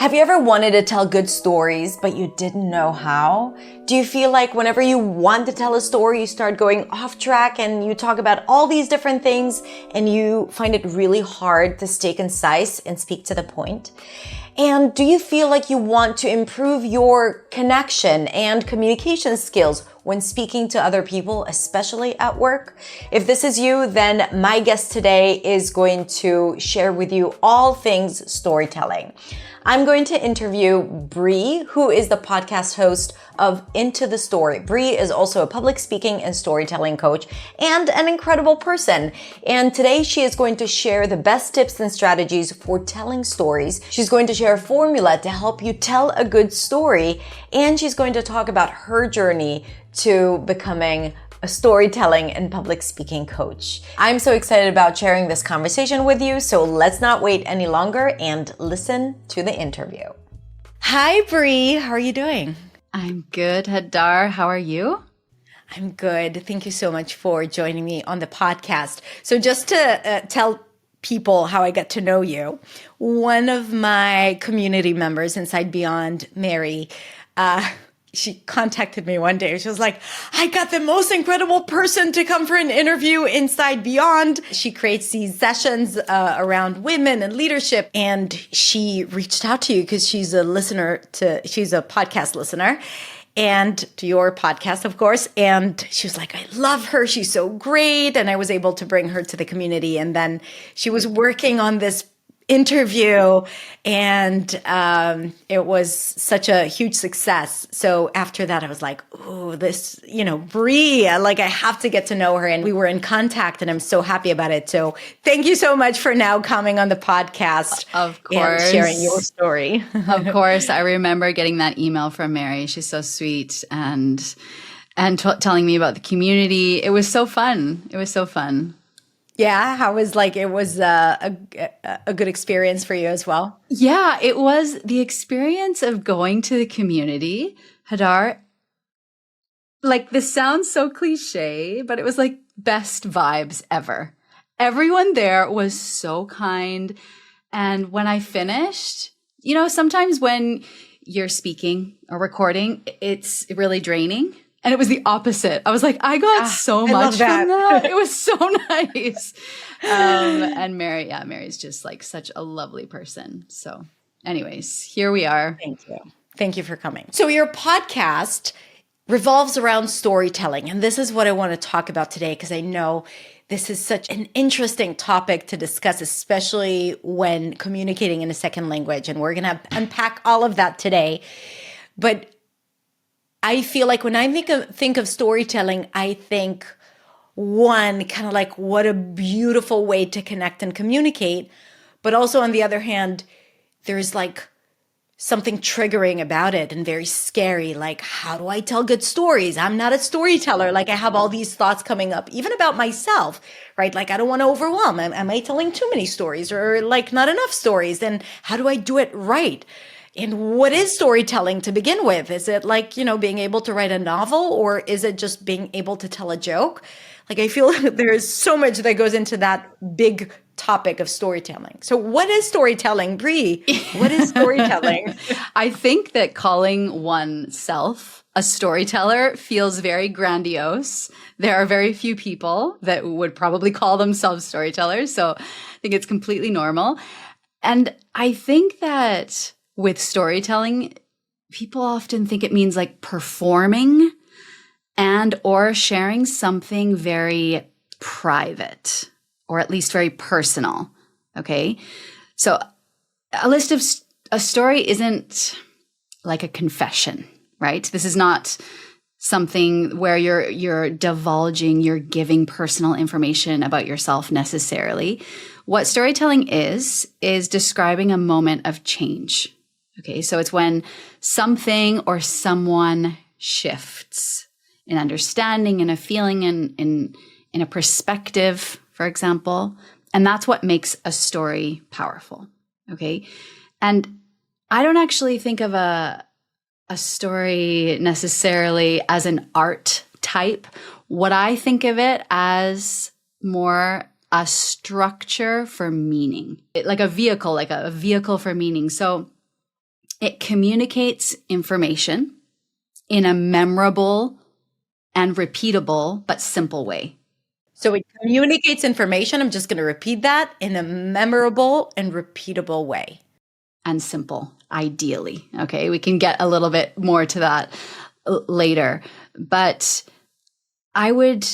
Have you ever wanted to tell good stories, but you didn't know how? Do you feel like whenever you want to tell a story, you start going off track and you talk about all these different things and you find it really hard to stay concise and speak to the point? And do you feel like you want to improve your connection and communication skills when speaking to other people, especially at work? If this is you, then my guest today is going to share with you all things storytelling. I'm going to interview Bree, who is the podcast host of Into the Story. Bree is also a public speaking and storytelling coach and an incredible person. And today she is going to share the best tips and strategies for telling stories. She's going to share a formula to help you tell a good story. And she's going to talk about her journey to becoming a storytelling and public speaking coach. I'm so excited about sharing this conversation with you, so let's not wait any longer and listen to the interview. Hi, Bree. How are you doing? I'm good, Hadar. How are you? I'm good. Thank you so much for joining me on the podcast. So just to tell people how I got to know you, one of my community members inside Beyond, Mary, she contacted me one day. She was like, I got the most incredible person to come for an interview inside Beyond. She creates these sessions around women and leadership. And she reached out to you because she's a podcast listener and to your podcast, of course. And she was like, I love her. She's so great. And I was able to bring her to the community. And then she was working on this interview and it was such a huge success. So after that, I was like, oh, this, Bree, I have to get to know her. And we were in contact and I'm so happy about it. So thank you so much for now coming on the podcast. Of course. And sharing your story. Of course. I remember getting that email from Mary. She's so sweet and telling me about the community. It was so fun. Yeah, how was it was a good experience for you as well? Yeah, it was the experience of going to the community, Hadar. This sounds so cliche, but it was best vibes ever. Everyone there was so kind. And when I finished, sometimes when you're speaking or recording, it's really draining. And it was the opposite. I was like, I got so much from that. It was so nice. And Mary's just such a lovely person. So anyways, here we are. Thank you. Thank you for coming. So your podcast revolves around storytelling. And this is what I want to talk about today because I know this is such an interesting topic to discuss, especially when communicating in a second language. And we're going to unpack all of that today. But I feel like when I think of storytelling, I think one, kind of what a beautiful way to connect and communicate. But also on the other hand, there's something triggering about it and very scary. How do I tell good stories? I'm not a storyteller. I have all these thoughts coming up, even about myself, right? I don't want to overwhelm. Am I telling too many stories or not enough stories? And how do I do it right? And what is storytelling to begin with? Is it being able to write a novel, or is it just being able to tell a joke? I feel there is so much that goes into that big topic of storytelling. So what is storytelling, Bree? What is storytelling? I think that calling oneself a storyteller feels very grandiose. There are very few people that would probably call themselves storytellers. So I think it's completely normal. And I think that with storytelling, people often think it means performing and or sharing something very private or at least very personal. Okay. So a story isn't like a confession, right? This is not something where you're divulging, you're giving personal information about yourself necessarily. What storytelling is describing a moment of change. Okay, so it's when something or someone shifts in understanding, in a feeling, in a perspective, for example. And that's what makes a story powerful. Okay. And I don't actually think of a story necessarily as an art type. What I think of it as more a structure for meaning, like a vehicle for meaning. So It communicates information in a memorable and repeatable but simple way. So it communicates information. I'm just going to repeat that in a memorable and repeatable way. And simple, ideally. Okay, we can get a little bit more to that later. But I would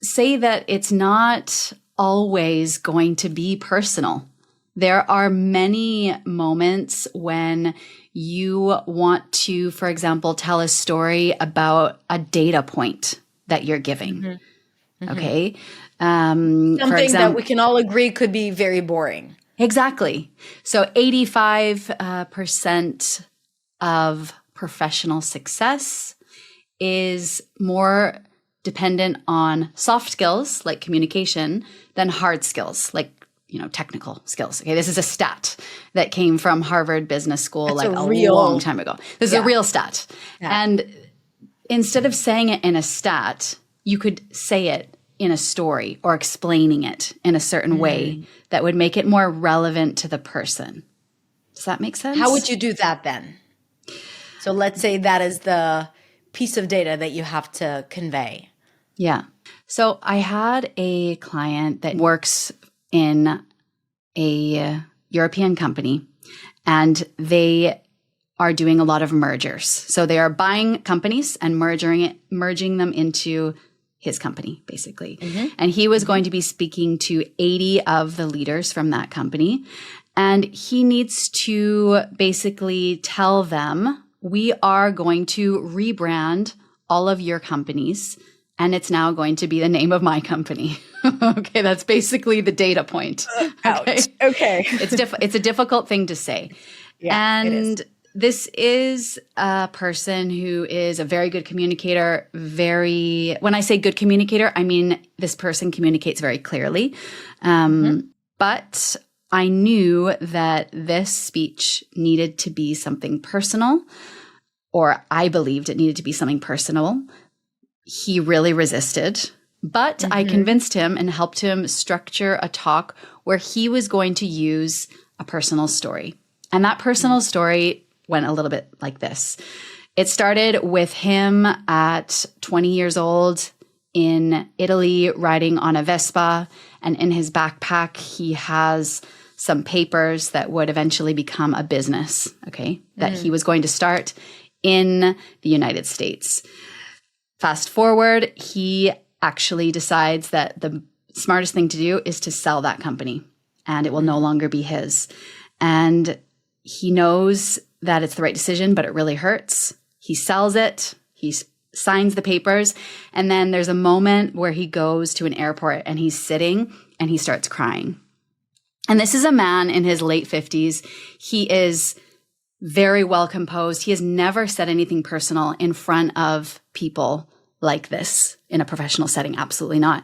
say that it's not always going to be personal. There are many moments when you want to, for example, tell a story about a data point that you're giving. Mm-hmm. Okay. Something that we can all agree could be very boring. Exactly. So 85% of professional success is more dependent on soft skills like communication than hard skills like, technical skills. Okay, this is a stat that came from Harvard Business School a long time ago. This is a real stat. Yeah. And instead of saying it in a stat, you could say it in a story or explaining it in a certain way that would make it more relevant to the person. Does that make sense? How would you do that then? So let's say that is the piece of data that you have to convey. Yeah. So I had a client that works in a European company, and they are doing a lot of mergers. So they are buying companies and merging them into his company, basically. Mm-hmm. And he was going to be speaking to 80 of the leaders from that company. And he needs to basically tell them, we are going to rebrand all of your companies, and it's now going to be the name of my company. Okay, that's basically the data point. Okay. It's a difficult thing to say. Yeah, and this is a person who is a very good communicator. When I say good communicator, I mean this person communicates very clearly. But I knew that this speech needed to be something personal, or I believed it needed to be something personal. He really resisted, but I convinced him and helped him structure a talk where he was going to use a personal story. And that personal story went a little bit like this. It started with him at 20 years old in Italy riding on a Vespa, and in his backpack he has some papers that would eventually become a business, that he was going to start in the United States. Fast forward, he actually decides that the smartest thing to do is to sell that company, and it will no longer be his. And he knows that it's the right decision, but it really hurts. He sells it. He signs the papers. And then there's a moment where he goes to an airport and he's sitting and he starts crying. And this is a man in his late 50s. He is very well composed. He has never said anything personal in front of people like this in a professional setting. Absolutely not.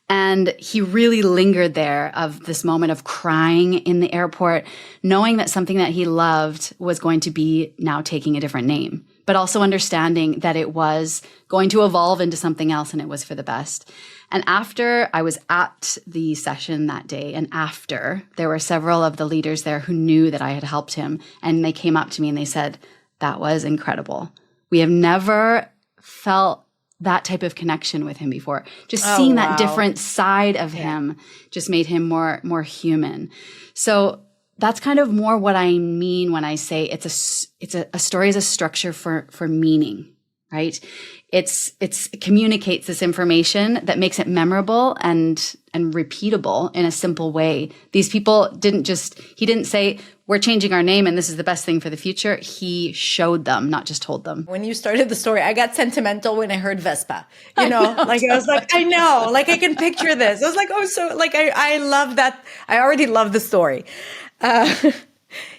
And he really lingered there of this moment of crying in the airport, knowing that something that he loved was going to be now taking a different name, but also understanding that it was going to evolve into something else and it was for the best. And after I was at the session that day, and after, there were several of the leaders there who knew that I had helped him, and they came up to me and they said, that was incredible. We have never felt that type of connection with him before. Just seeing that different side of him just made him more human. So that's kind of more what I mean when I say a story is a structure for meaning, right? It communicates this information that makes it memorable and repeatable in a simple way. These people he didn't say, we're changing our name and this is the best thing for the future. He showed them, not just told them. When you started the story, I got sentimental when I heard Vespa, I was like, I know, like I can picture this. I was like, oh, so like, I love that. I already love the story.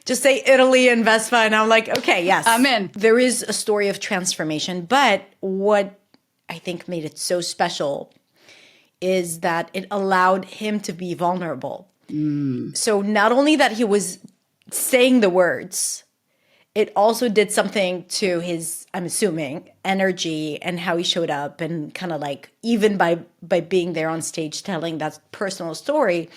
Just say Italy and Vespa, and I'm like, okay, yes. I'm in. There is a story of transformation, but what I think made it so special is that it allowed him to be vulnerable. So not only that he was saying the words, it also did something to his, I'm assuming, energy and how he showed up, and kind of like, even by being there on stage telling that personal story,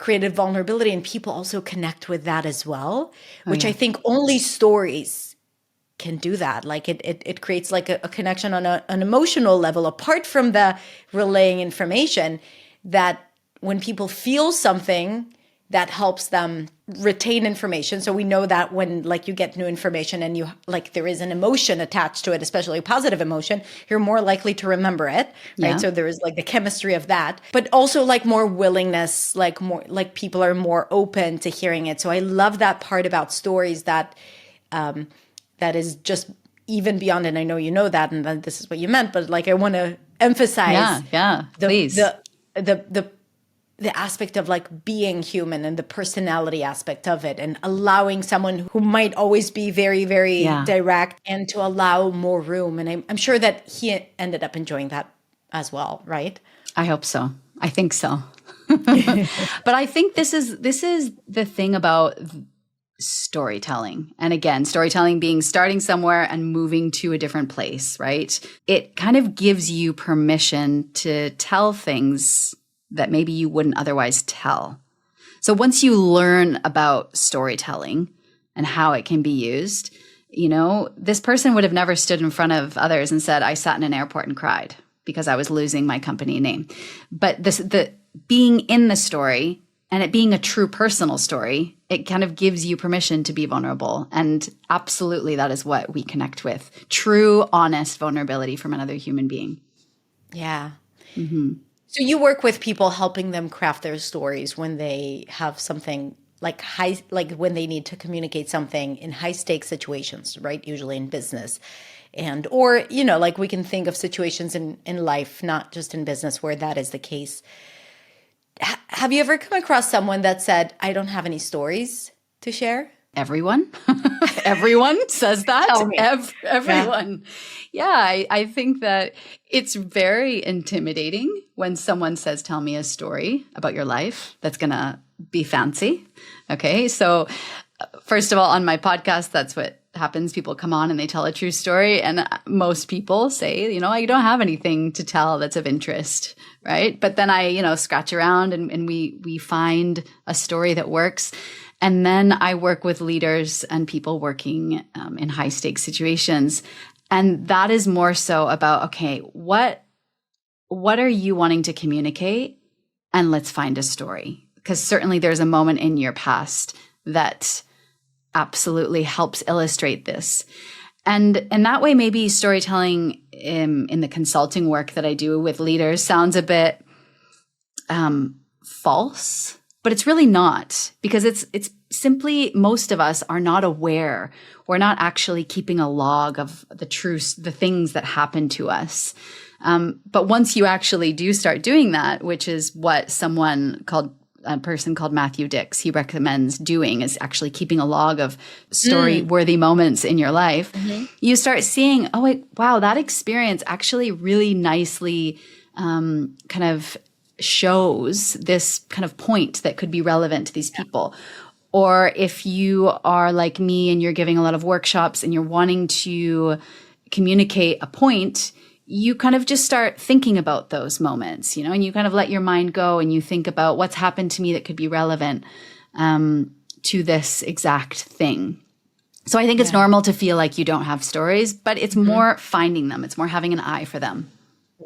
created vulnerability, and people also connect with that as well, which I think only stories can do that. Like it creates like a connection on an emotional level, apart from the relaying information, that when people feel something, that helps them retain information. So we know that when like you get new information and you like there is an emotion attached to it, especially a positive emotion, you're more likely to remember it, right? Yeah. So there is like the chemistry of that, but also like more willingness, like more like people are more open to hearing it. So I love that part about stories that that is just even beyond. And I know you know that, and that this is what you meant, but like I want to emphasize, please. The aspect of like being human and the personality aspect of it, and allowing someone who might always be very, very direct, and to allow more room. And I'm sure that he ended up enjoying that as well, right? I hope so. I think so. But I think this is the thing about storytelling. And again, storytelling being starting somewhere and moving to a different place, right? It kind of gives you permission to tell things that maybe you wouldn't otherwise tell. So once you learn about storytelling and how it can be used, you know, this person would have never stood in front of others and said, I sat in an airport and cried because I was losing my company name. But the being in the story and it being a true personal story, it kind of gives you permission to be vulnerable. And absolutely, that is what we connect with. True, honest vulnerability from another human being. Yeah. Mm-hmm. So you work with people, helping them craft their stories when they have something like like when they need to communicate something in high stakes situations, right? Usually in business, and, or, you know, like we can think of situations in life, not just in business, where that is the case. Have you ever come across someone that said, I don't have any stories to share? Everyone. Everyone says that. Tell me. Everyone. Yeah, I think that it's very intimidating when someone says, tell me a story about your life that's going to be fancy. Okay. So first of all, on my podcast, that's what happens. People come on and they tell a true story. And most people say, you know, I don't have anything to tell that's of interest. Right. But then I, you know, scratch around and we find a story that works. And then I work with leaders and people working in high stakes situations. And that is more so about, okay, what are you wanting to communicate? And let's find a story. Because certainly there's a moment in your past that absolutely helps illustrate this. And in that way, maybe storytelling in the consulting work that I do with leaders sounds a bit false. But it's really not, because it's simply most of us are not aware. We're not actually keeping a log of the things that happen to us. But once you actually do start doing that, which is what a person called Matthew Dix, he recommends doing, is actually keeping a log of story-worthy moments in your life, you start seeing, oh, wait, wow, that experience actually really nicely kind of shows this kind of point that could be relevant to these people. Or if you are like me and you're giving a lot of workshops and you're wanting to communicate a point, you kind of just start thinking about those moments, you know, and you kind of let your mind go and you think about what's happened to me that could be relevant to this exact thing. So I think it's normal to feel like you don't have stories, but it's more finding them. It's more having an eye for them.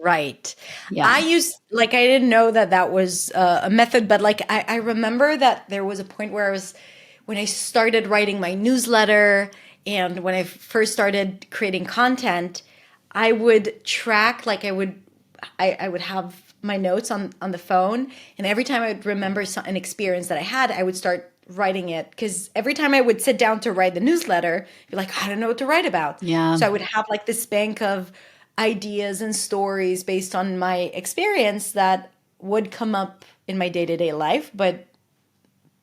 Right. Yeah. I didn't know that was a method, but like, I remember that there was a point where when I started writing my newsletter and when I first started creating content, I would track, like I would have my notes on the phone. And every time I would remember an experience that I had, I would start writing it. Because every time I would sit down to write the newsletter, I'd be like, I don't know what to write about. Yeah. So I would have like this bank of ideas and stories based on my experience that would come up in my day-to-day life, but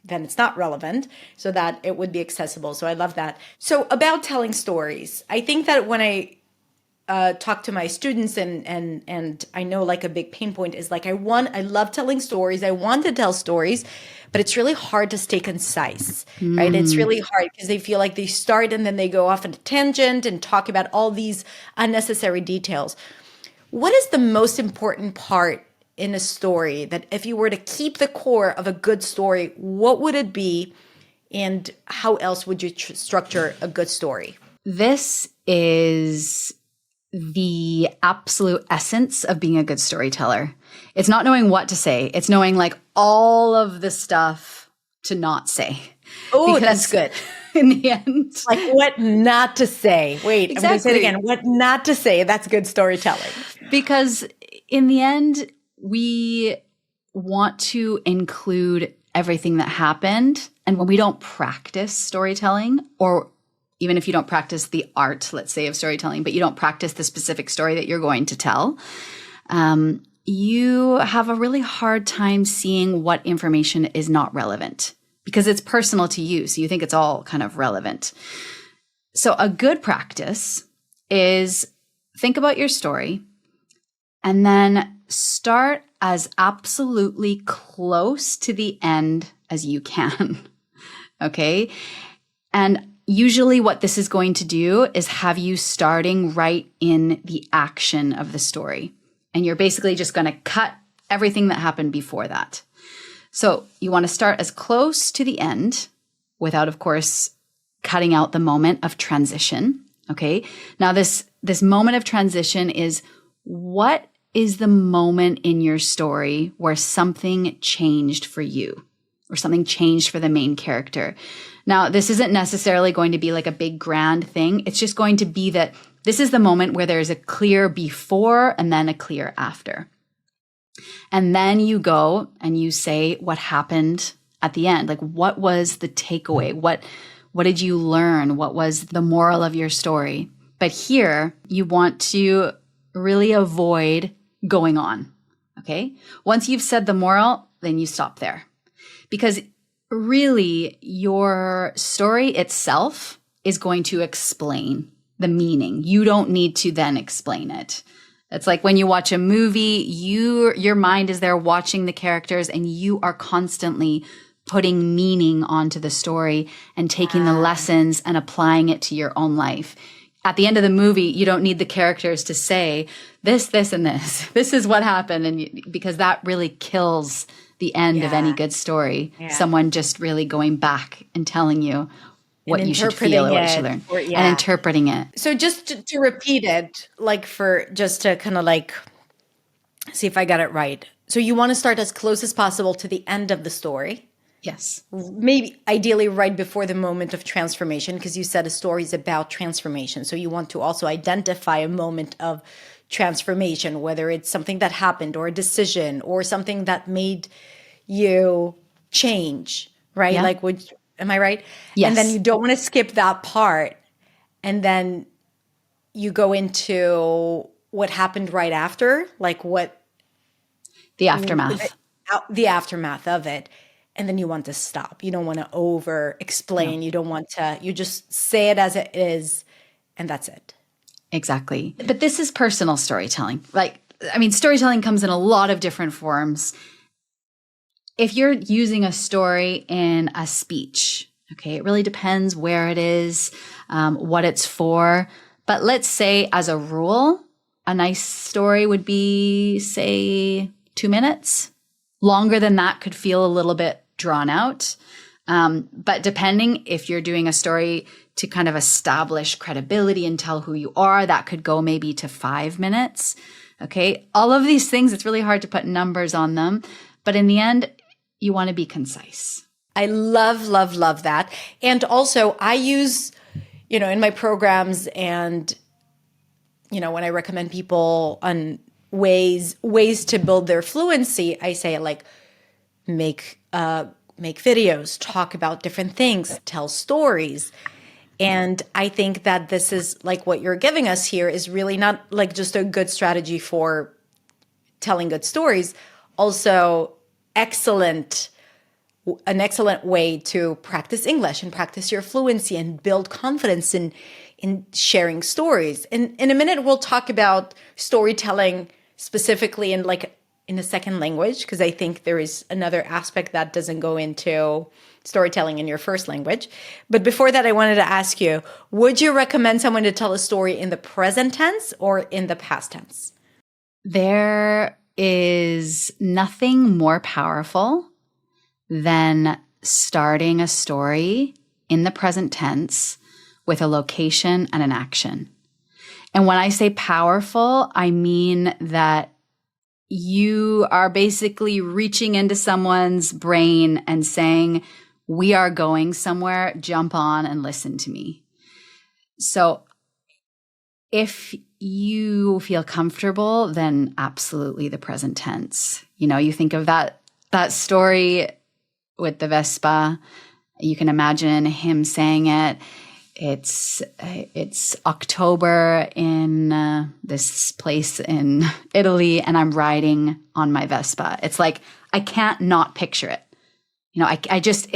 then it's not relevant, so that it would be accessible. So I love that. So about telling stories, I think that when I talk to my students and I know like a big pain point is like I love telling stories. I want to tell stories, but it's really hard to stay concise, right? It's really hard because they feel like they start and then they go off on a tangent and talk about all these unnecessary details. What is the most important part in a story, that if you were to keep the core of a good story, what would it be? And how else would you structure a good story? This is the absolute essence of being a good storyteller. It's not knowing what to say. It's knowing like all of the stuff to not say. Oh, that's good. In the end. Like what not to say. Wait, Exactly. I'm going to say it again. What not to say. That's good storytelling. Because in the end, we want to include everything that happened. And when we don't practice storytelling, or even if you don't practice the art, let's say, of storytelling, but you don't practice the specific story that you're going to tell, you have a really hard time seeing what information is not relevant because it's personal to you. So you think it's all kind of relevant. So a good practice is think about your story and then start as absolutely close to the end as you can. Okay. And usually what this is going to do is have you starting right in the action of the story. And you're basically just going to cut everything that happened before that. So you want to start as close to the end without, of course, cutting out the moment of transition. Okay. Now this moment of transition is what is the moment in your story where something changed for you or something changed for the main character. Now, this isn't necessarily going to be like a big grand thing. It's just going to be that this is the moment where there's a clear before and then a clear after. And then you go and you say what happened at the end. Like, what was the takeaway? What did you learn? What was the moral of your story? But here, you want to really avoid going on, okay? Once you've said the moral, then you stop there. Because really, your story itself is going to explain the meaning. You don't need to then explain it. It's like when you watch a movie, your mind is there watching the characters and you are constantly putting meaning onto the story and taking the lessons and applying it to your own life. At the end of the movie, you don't need the characters to say this, this, and this. This is what happened. And because that really kills the end of any good story. Yeah. Someone just really going back and telling you what you should feel or what you should learn and interpreting it. So just to repeat it, like just to kind of like see if I got it right. So you want to start as close as possible to the end of the story. Yes. Maybe ideally right before the moment of transformation, because you said a story is about transformation. So you want to also identify a moment of transformation, whether it's something that happened or a decision or something that made you change, right? Yeah. Like, am I right? Yes. And then you don't want to skip that part. And then you go into what happened right after, like what the aftermath. The aftermath of it. And then you want to stop. You don't want to over explain. No. You don't want to, you just say it as it is, and that's it. Exactly. But this is personal storytelling. Storytelling comes in a lot of different forms. If you're using a story in a speech, okay, it really depends where it is, what it's for. But let's say as a rule, a nice story would be, say, 2 minutes. Longer than that could feel a little bit drawn out. But depending if you're doing a story to kind of establish credibility and tell who you are, that could go maybe to 5 minutes. Okay. All of these things, it's really hard to put numbers on them. But in the end, you want to be concise. I love, love, love that. And also I use, in my programs and, when I recommend people on ways to build their fluency, I say like, make videos, talk about different things, tell stories. And I think that this is like what you're giving us here is really not like just a good strategy for telling good stories. Also an excellent way to practice English and practice your fluency and build confidence in sharing stories. And in a minute, we'll talk about storytelling specifically in a second language, because I think there is another aspect that doesn't go into storytelling in your first language. But before that, I wanted to ask you, would you recommend someone to tell a story in the present tense or in the past tense? There is nothing more powerful than starting a story in the present tense with a location and an action. And when I say powerful, I mean that you are basically reaching into someone's brain and saying, we are going somewhere, jump on and listen to me. So if you feel comfortable, then absolutely the present tense. You know, you think of that story with the Vespa. You can imagine him saying it. It's October in this place in Italy, and I'm riding on my Vespa. It's like I can't not picture it. You know, I just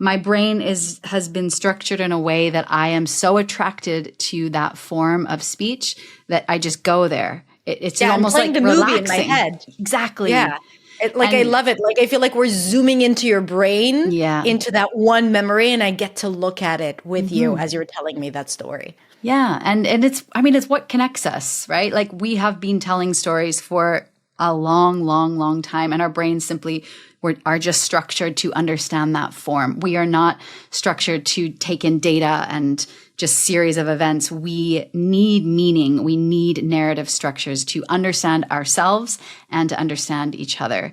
my brain has been structured in a way that I am so attracted to that form of speech that I just go there. It's almost like the relaxing. movie in my head. Exactly. Yeah. I love it. Like, I feel like we're zooming into your brain, into that one memory, and I get to look at it with you as you're telling me that story. Yeah. And it's what connects us, right? Like, we have been telling stories for a long, long, long time, and our brains simply are just structured to understand that form. We are not structured to take in data and just series of events. We need meaning. We need narrative structures to understand ourselves and to understand each other.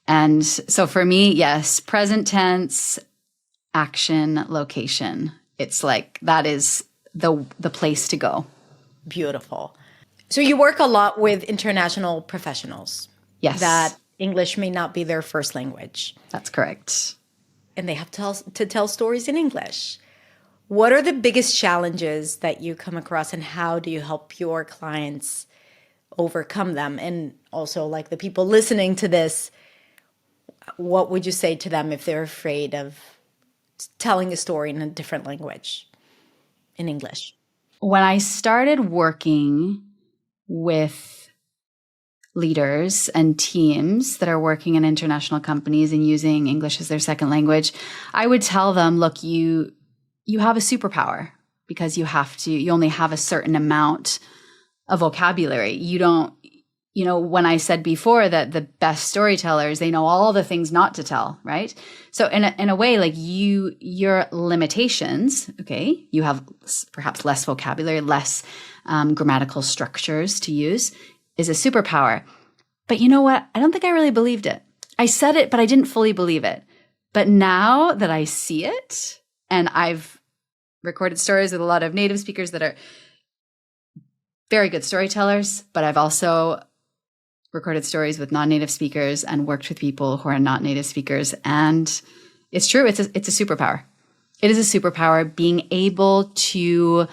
And so for me, yes, present tense, action, location. It's like that is the place to go. Beautiful. So you work a lot with international professionals. Yes. That English may not be their first language. That's correct. And they have to tell stories in English. What are the biggest challenges that you come across, and how do you help your clients overcome them? And also, like, the people listening to this, what would you say to them if they're afraid of telling a story in a different language, in English? When I started working with leaders and teams that are working in international companies and using English as their second language, I would tell them, look, you have a superpower because you only have a certain amount of vocabulary. When I said before that the best storytellers, they know all the things not to tell, right? So in a way, like your limitations, okay, you have perhaps less vocabulary, less grammatical structures to use, is a superpower. But you know what? I don't think I really believed it. I said it, but I didn't fully believe it. But now that I see it, and I've recorded stories with a lot of native speakers that are very good storytellers, but I've also recorded stories with non-native speakers and worked with people who are not native speakers. And it's true. It's a superpower. It is a superpower, being able to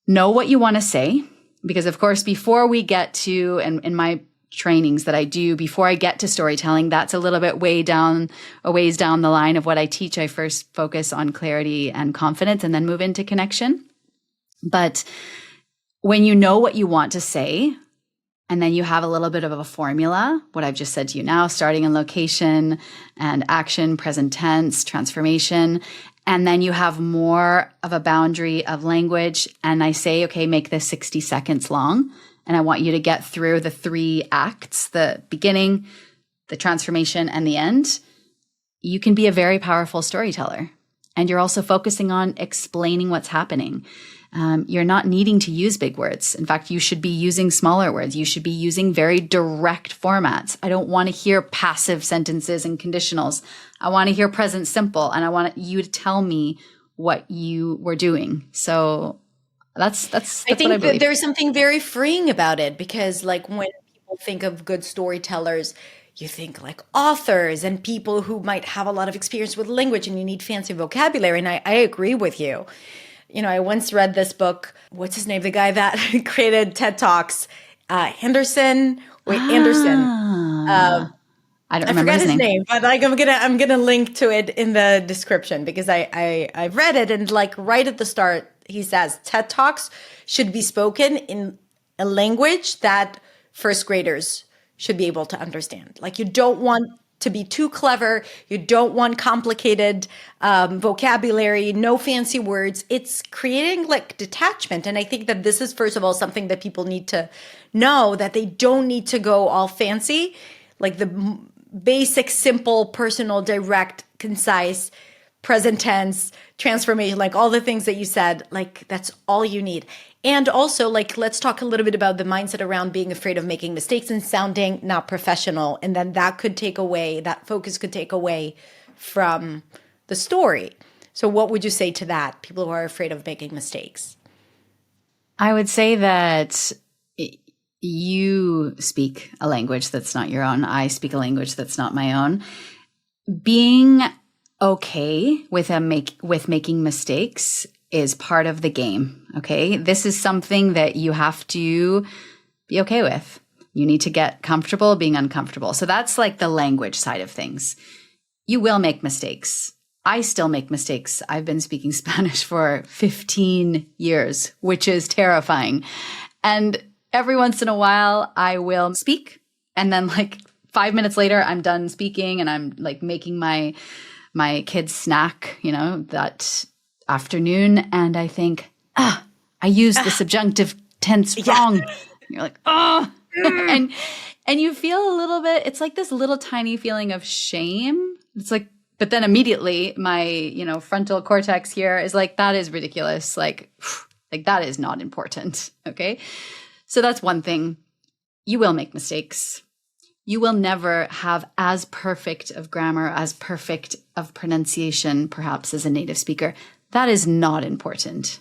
know what you want to say. Because of course, before we get to, and in my trainings that I do, before I get to storytelling, that's a little bit a ways down the line of what I teach. I first focus on clarity and confidence and then move into connection. But when you know what you want to say, and then you have a little bit of a formula, what I've just said to you now, starting in location and action, present tense, transformation, and then you have more of a boundary of language. And I say, okay, make this 60 seconds long. And I want you to get through the 3 acts, the beginning, the transformation, and the end. You can be a very powerful storyteller. And you're also focusing on explaining what's happening. You're not needing to use big words. In fact, you should be using smaller words. You should be using very direct formats. I don't want to hear passive sentences and conditionals. I want to hear present simple, and I want you to tell me what you were doing. So that's I think what I believe. There's something very freeing about it, because like when people think of good storytellers, you think like authors and people who might have a lot of experience with language, and you need fancy vocabulary. And I agree with you. You know, I once read this book. What's his name? The guy that created TED Talks, Anderson. I don't remember his name, but like I'm gonna link to it in the description, because I've read it, and like right at the start he says TED Talks should be spoken in a language that first graders should be able to understand. Like, you don't want to be too clever. You don't want complicated vocabulary, no fancy words. It's creating like detachment. And I think that this is, first of all, something that people need to know, that they don't need to go all fancy. Like the basic, simple, personal, direct, concise, present tense, transformation, like all the things that you said, like that's all you need. And also, like, let's talk a little bit about the mindset around being afraid of making mistakes and sounding not professional. And then that could take away, that focus could take away from the story. So what would you say to that, people who are afraid of making mistakes? I would say that you speak a language that's not your own. I speak a language that's not my own. Being okay with making mistakes is part of the game, okay? This is something that you have to be okay with. You need to get comfortable being uncomfortable. So that's like the language side of things. You will make mistakes. I still make mistakes. I've been speaking Spanish for 15 years, which is terrifying. And every once in a while, I will speak. And then like 5 minutes later, I'm done speaking and I'm like making my kids' snack, that afternoon. And I think, I used the subjunctive tense wrong. And you're like, and you feel a little bit, it's like this little tiny feeling of shame. It's like, but then immediately my, frontal cortex here is like, that is ridiculous. Like that is not important. Okay. So that's one thing. You will make mistakes. You will never have as perfect of grammar, as perfect of pronunciation, perhaps as a native speaker. That is not important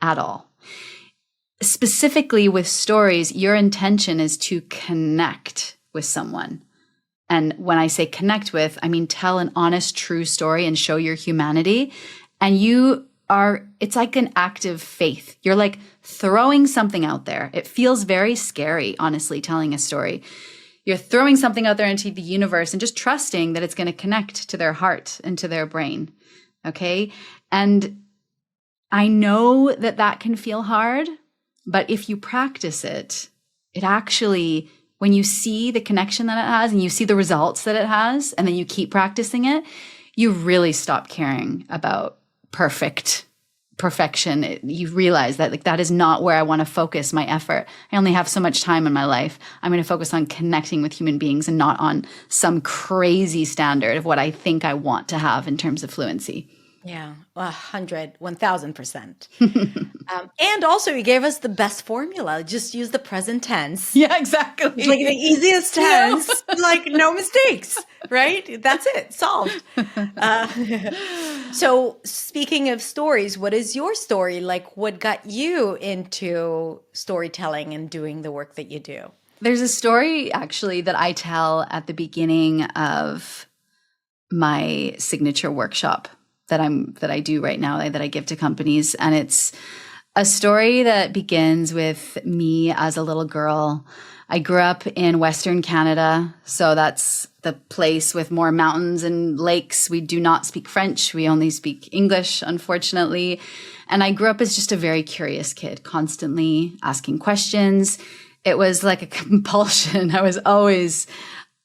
at all. Specifically with stories, your intention is to connect with someone. And when I say connect with, I mean tell an honest, true story and show your humanity. And it's like an act of faith. You're like throwing something out there. It feels very scary, honestly, telling a story. You're throwing something out there into the universe and just trusting that it's going to connect to their heart and to their brain. Okay. And I know that can feel hard, but if you practice it actually, when you see the connection that it has and you see the results that it has, and then you keep practicing it, you really stop caring about perfection. You realize that like that is not where I want to focus my effort. I only have so much time in my life. I'm going to focus on connecting with human beings and not on some crazy standard of what I think I want to have in terms of fluency. Yeah, 1,000%. And also you gave us the best formula. Just use the present tense. Yeah, exactly. It's like the easiest tense, like no mistakes, right? That's it, solved. So speaking of stories, what is your story? Like what got you into storytelling and doing the work that you do? There's a story actually that I tell at the beginning of my signature workshop that I do right now, that I give to companies. And it's a story that begins with me as a little girl. I grew up in Western Canada, so that's the place with more mountains and lakes. We do not speak French. We only speak English, unfortunately. And I grew up as just a very curious kid, constantly asking questions. It was like a compulsion. I was always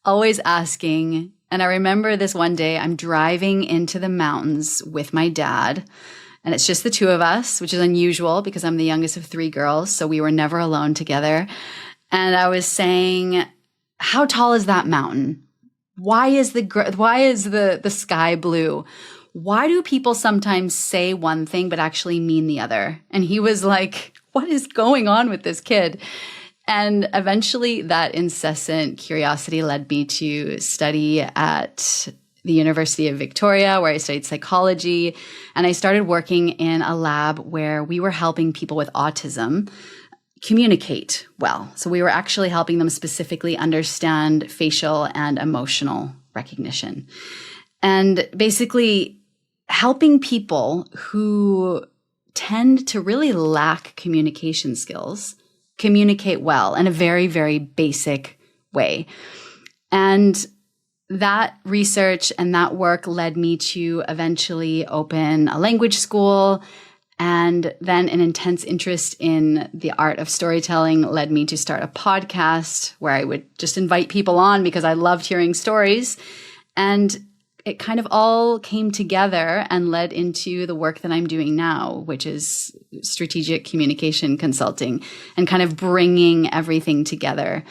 asking. And I remember this one day, I'm driving into the mountains with my dad, and it's just the two of us, which is unusual because I'm the youngest of three girls. So we were never alone together. And I was saying, how tall is that mountain? Why is the sky blue? Why do people sometimes say one thing but actually mean the other? And he was like, what is going on with this kid? And eventually that incessant curiosity led me to study at the University of Victoria, where I studied psychology. And I started working in a lab where we were helping people with autism communicate well. So we were actually helping them specifically understand facial and emotional recognition. And basically helping people who tend to really lack communication skills communicate well in a very, very basic way. And that research and that work led me to eventually open a language school And then an intense interest in the art of storytelling led me to start a podcast where I would just invite people on because I loved hearing stories. And it kind of all came together and led into the work that I'm doing now, which is strategic communication consulting and kind of bringing everything together.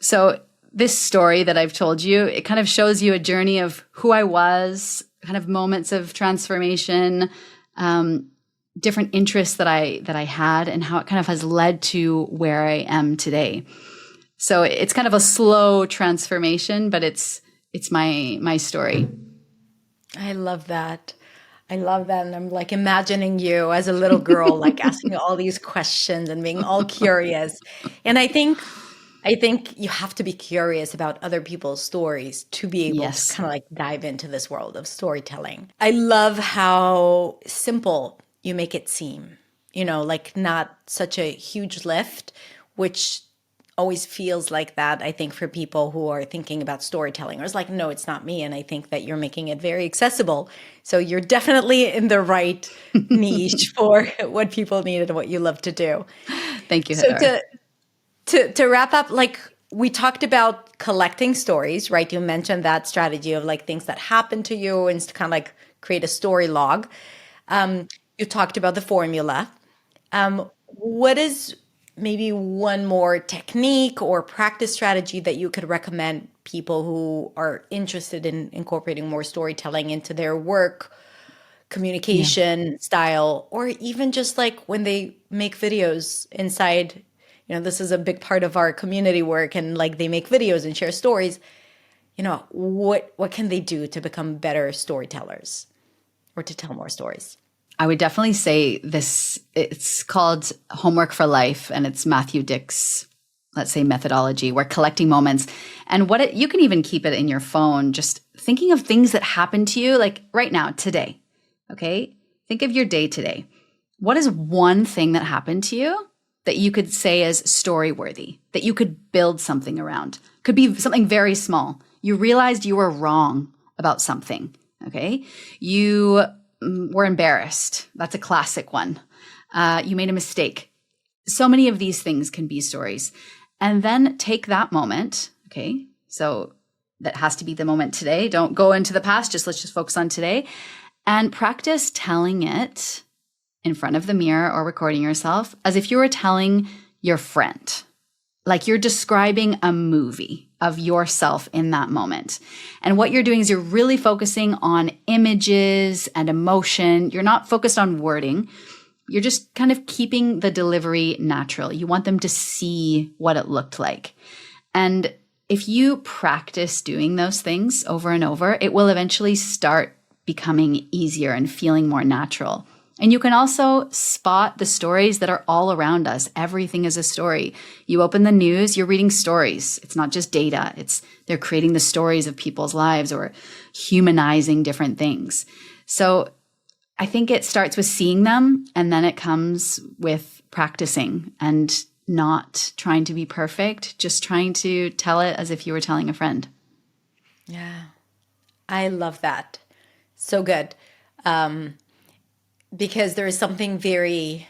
So this story that I've told you, it kind of shows you a journey of who I was, kind of moments of transformation, different interests that I had, and how it kind of has led to where I am today. So it's kind of a slow transformation, but it's my story. I love that. I love that. And I'm like imagining you as a little girl, like asking all these questions and being all curious. And I think you have to be curious about other people's stories to be able to Yes. kind of like dive into this world of storytelling. I love how simple you make it seem, like not such a huge lift, which always feels like that, I think, for people who are thinking about storytelling. Or it's like, no, it's not me. And I think that you're making it very accessible. So you're definitely in the right niche for what people need and what you love to do. Thank you, So Heather. to wrap up, like we talked about collecting stories, right? You mentioned that strategy of like things that happen to you and to kind of like create a story log. You talked about the formula. What is maybe one more technique or practice strategy that you could recommend people who are interested in incorporating more storytelling into their work, communication style, or even just like when they make videos inside? This is a big part of our community work, and like they make videos and share stories. What can they do to become better storytellers or to tell more stories? I would definitely say this, it's called Homework for Life, and it's Matthew Dick's, let's say, methodology. We're collecting moments. And you can even keep it in your phone, just thinking of things that happened to you, like right now, today. Okay? Think of your day today. What is one thing that happened to you that you could say is story worthy, that you could build something around? Could be something very small. You realized you were wrong about something. Okay? You were embarrassed. That's a classic one. You made a mistake. So many of these things can be stories. And then take that moment. Okay. So that has to be the moment today. Don't go into the past. Let's just focus on today and practice telling it in front of the mirror or recording yourself as if you were telling your friend. Like you're describing a movie of yourself in that moment. And what you're doing is you're really focusing on images and emotion. You're not focused on wording. You're just kind of keeping the delivery natural. You want them to see what it looked like. And if you practice doing those things over and over, it will eventually start becoming easier and feeling more natural. And you can also spot the stories that are all around us. Everything is a story. You open the news, you're reading stories. It's not just data. They're creating the stories of people's lives or humanizing different things. So I think it starts with seeing them, and then it comes with practicing and not trying to be perfect, just trying to tell it as if you were telling a friend. Yeah, I love that. So good. Because there is something very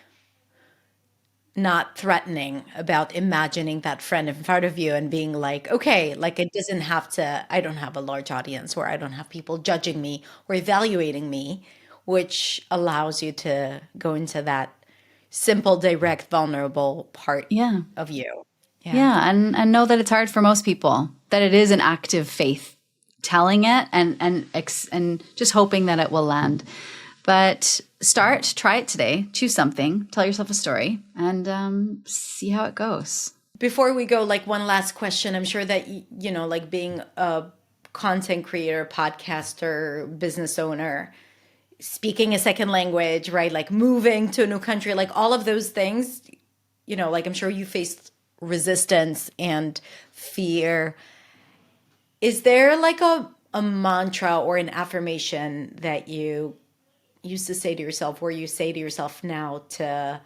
not threatening about imagining that friend in front of you and being like, okay, like it doesn't have to, I don't have a large audience, or I don't have people judging me or evaluating me, which allows you to go into that simple, direct, vulnerable part Yeah. of you. Yeah. And know that it's hard for most people, that it is an act of faith telling it and just hoping that it will land. But try it today, choose something, tell yourself a story, and see how it goes. Before we go, like one last question. I'm sure that, like being a content creator, podcaster, business owner, speaking a second language, right? Like moving to a new country, like all of those things, like I'm sure you faced resistance and fear. Is there like a mantra or an affirmation that you used to say to yourself, or you say to yourself now to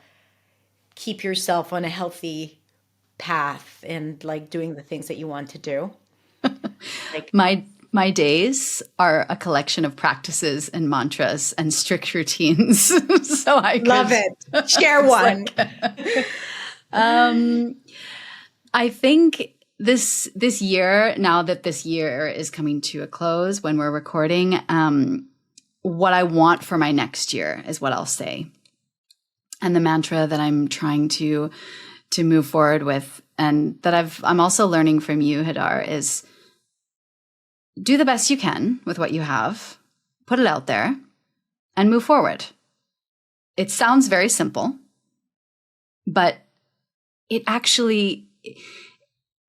keep yourself on a healthy path and like doing the things that you want to do? Like, My My days are a collection of practices and mantras and strict routines. So I Love it. Share one. I think this year, now that this year is coming to a close when we're recording, what I want for my next year is what I'll say. And the mantra that I'm trying to move forward with, and that I'm also learning from you, Hadar, is do the best you can with what you have, put it out there, and move forward. It sounds very simple, but it actually,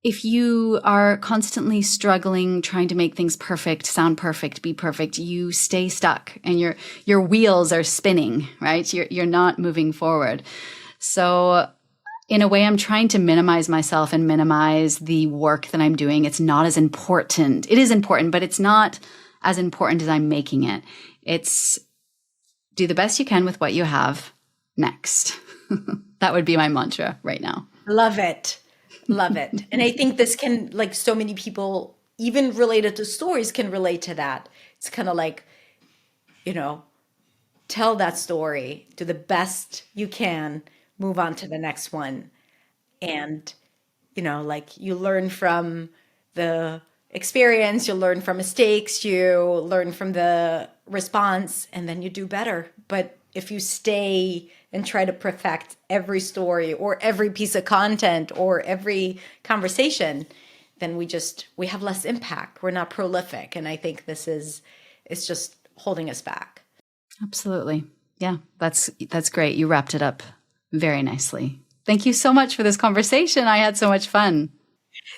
if you are constantly struggling, trying to make things perfect, sound perfect, be perfect, you stay stuck and your wheels are spinning, right? You're not moving forward. So in a way, I'm trying to minimize myself and minimize the work that I'm doing. It's not as important. It is important, but it's not as important as I'm making it. It's do the best you can with what you have next. That would be my mantra right now. Love it. Love it. And I think this can, like, so many people, even related to stories, can relate to that. It's kind of like, tell that story, do the best you can, move on to the next one. And, like, you learn from the experience, you learn from mistakes, you learn from the response, and then you do better. But if you stay and try to perfect every story or every piece of content or every conversation, then we have less impact. We're not prolific. And I think it's just holding us back. Absolutely. Yeah, that's great. You wrapped it up very nicely. Thank you so much for this conversation. I had so much fun.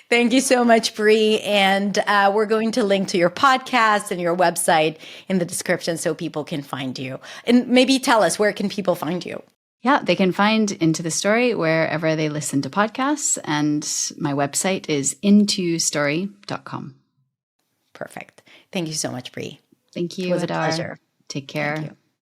Thank you so much, Bree. And we're going to link to your podcast and your website in the description so people can find you. And maybe tell us, where can people find you? Yeah, they can find Into the Story wherever they listen to podcasts. And my website is intostory.com. Perfect. Thank you so much, Bree. Thank you, It was Hadar. a pleasure. Take care. Thank you.